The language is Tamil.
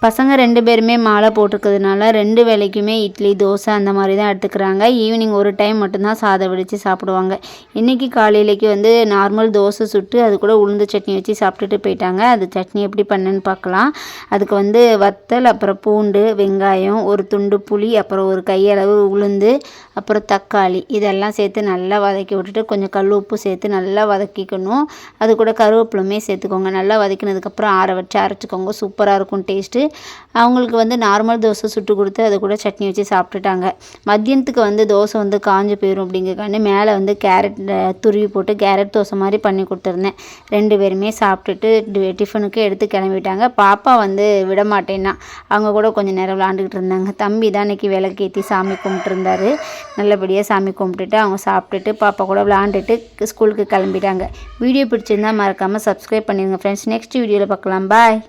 பசங்க 2 பேருமே மாலை போட்டிருக்கிறதுனால 2 வேளைக்குமே இட்லி, தோசை அந்த மாதிரி தான் எடுத்துக்கிறாங்க. ஈவினிங் ஒரு டைம் மட்டும்தான் சாதம் வடித்து சாப்பிடுவாங்க. இன்றைக்கி காலையிலேக்கு வந்து நார்மல் தோசை சுட்டு அது கூட உளுந்து சட்னி வச்சு சாப்பிட்டுட்டு போயிட்டாங்க. அது சட்னி எப்படி பண்ணேன்னு பார்க்கலாம். அதுக்கு வந்து வத்தல், அப்புறம் பூண்டு, வெங்காயம், ஒரு துண்டு புளி, அப்புறம் ஒரு கையளவு உளுந்து, அப்புறம் தக்காளி இதெல்லாம் சேர்த்து நல்லா வதக்கி விட்டுட்டு கொஞ்சம் கல் உப்பு சேர்த்து நல்லா வதக்கிக்கணும். அது கூட கருவேப்பிலுமே சேர்த்துக்கோங்க. நல்லா வதக்கினதுக்கப்புறம் ஆற வச்சு அரைச்சிக்கோங்க. சூப்பராக இருக்கும் டேஸ்ட்டு. அவங்களுக்கு வந்து நார்மல் தோசை சுட்டு கொடுத்து அது கூட சட்னி வச்சு சாப்பிட்டுட்டாங்க. மதியானத்துக்கு வந்து தோசை வந்து காஞ்சு போயிடும் அப்படிங்கிறக்காண்டி மேலே வந்து கேரட் துருவி போட்டு கேரட் தோசை மாதிரி பண்ணி கொடுத்துருந்தேன். 2 பேருமே சாப்பிட்டுட்டு டிஃபனுக்கு எடுத்து கிளம்பிட்டாங்க. பாப்பா வந்து விடமாட்டேன்னா அவங்க கூட கொஞ்சம் நேரம் விளாண்டுக்கிட்டு இருந்தாங்க. தம்பி தான் இன்றைக்கி விளக்கேற்றி சாமி கும்பிட்டுருந்தாரு. நல்லபடியாக சாமி கும்பிட்டுட்டு அவங்க சாப்பிட்டுட்டு பாப்பா கூட விளாண்டுட்டு ஸ்கூலுக்கு கிளம்பிட்டாங்க. வீடியோ பிடிச்சிருந்தால் மறக்காமல் சப்ஸ்கிரைப் பண்ணிடுங்க ஃப்ரெண்ட்ஸ். நெக்ஸ்ட் வீடியோவில் பார்க்கலாம். பாய்.